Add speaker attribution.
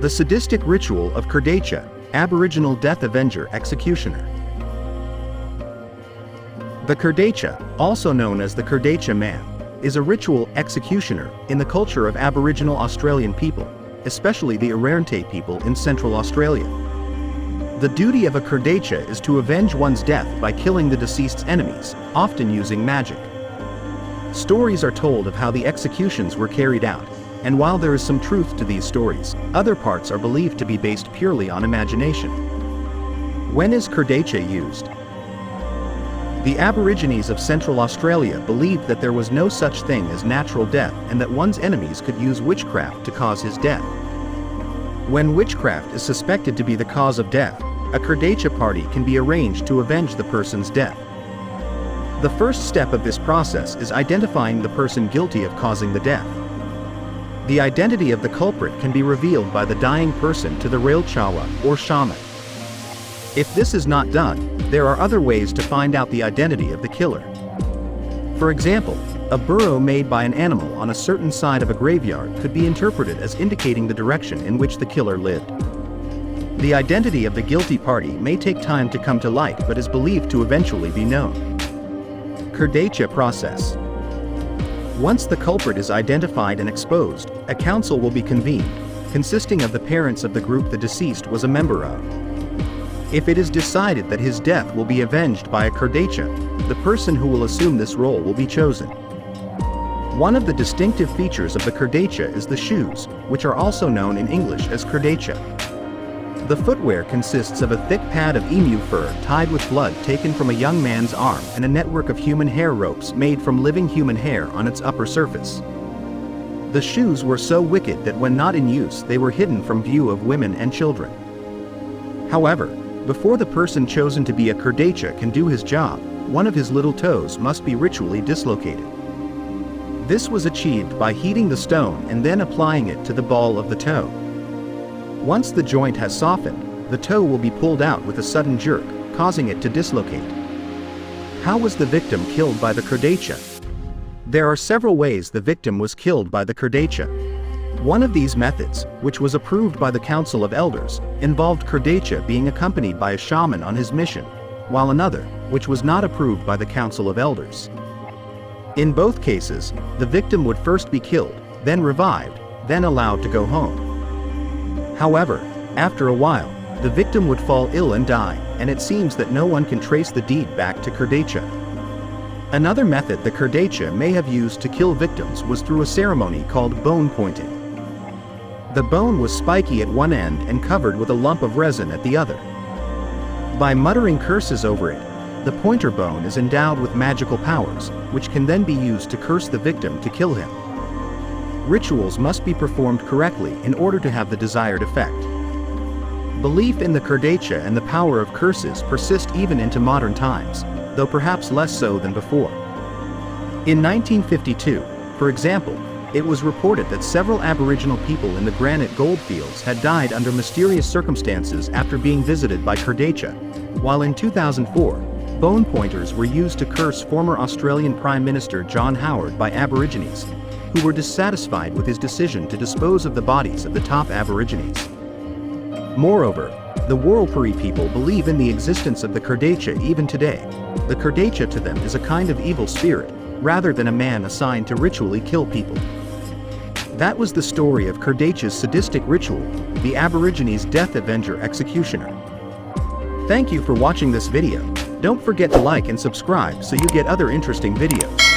Speaker 1: The sadistic ritual of Kurdaitcha, Aboriginal death avenger executioner. The Kurdaitcha, also known as the Kurdaitcha man, is a ritual executioner in the culture of Aboriginal Australian people, especially the Arrernte people in Central Australia. The duty of a Kurdaitcha is to avenge one's death by killing the deceased's enemies, often using magic. Stories are told of how the executions were carried out, and while there is some truth to these stories, other parts are believed to be based purely on imagination. When is Kurdaitcha used? The Aborigines of Central Australia believed that there was no such thing as natural death and that one's enemies could use witchcraft to cause his death. When witchcraft is suspected to be the cause of death, a Kurdaitcha party can be arranged to avenge the person's death. The first step of this process is identifying the person guilty of causing the death. The identity of the culprit can be revealed by the dying person to the Railchawa or shaman. If this is not done, there are other ways to find out the identity of the killer. For example, a burrow made by an animal on a certain side of a graveyard could be interpreted as indicating the direction in which the killer lived. The identity of the guilty party may take time to come to light but is believed to eventually be known. Kurdaitcha process. Once the culprit is identified and exposed, a council will be convened, consisting of the parents of the group the deceased was a member of. If it is decided that his death will be avenged by a Kurdaitcha, the person who will assume this role will be chosen. One of the distinctive features of the Kurdaitcha is the shoes, which are also known in English as Kurdaitcha. The footwear consists of a thick pad of emu fur tied with blood taken from a young man's arm and a network of human hair ropes made from living human hair on its upper surface. The shoes were so wicked that when not in use they were hidden from view of women and children. However, before the person chosen to be a Kurdaitcha can do his job, one of his little toes must be ritually dislocated. This was achieved by heating the stone and then applying it to the ball of the toe. Once the joint has softened, the toe will be pulled out with a sudden jerk, causing it to dislocate. How was the victim killed by the Kurdaitcha? There are several ways the victim was killed by the Kurdaitcha. One of these methods, which was approved by the Council of Elders, involved Kurdaitcha being accompanied by a shaman on his mission, while another, which was not approved by the Council of Elders. In both cases, the victim would first be killed, then revived, then allowed to go home. However, after a while, the victim would fall ill and die, and it seems that no one can trace the deed back to Kurdaitcha. Another method the Kurdaitcha may have used to kill victims was through a ceremony called bone pointing. The bone was spiky at one end and covered with a lump of resin at the other. By muttering curses over it, the pointer bone is endowed with magical powers, which can then be used to curse the victim to kill him. Rituals must be performed correctly in order to have the desired effect. Belief in the Kurdaitcha and the power of curses persist even into modern times, though perhaps less so than before. In 1952, for example, it was reported that several Aboriginal people in the granite goldfields had died under mysterious circumstances after being visited by Kurdaitcha, while in 2004, bone pointers were used to curse former Australian Prime Minister John Howard by Aborigines, who were dissatisfied with his decision to dispose of the bodies of the top Aborigines. Moreover, the Warlpiri people believe in the existence of the Kurdaitcha even today. The Kurdaitcha to them is a kind of evil spirit, rather than a man assigned to ritually kill people. That was the story of Kurdaitcha's sadistic ritual, the Aborigines death avenger executioner. Thank you for watching this video. Don't forget to like and subscribe so you get other interesting videos.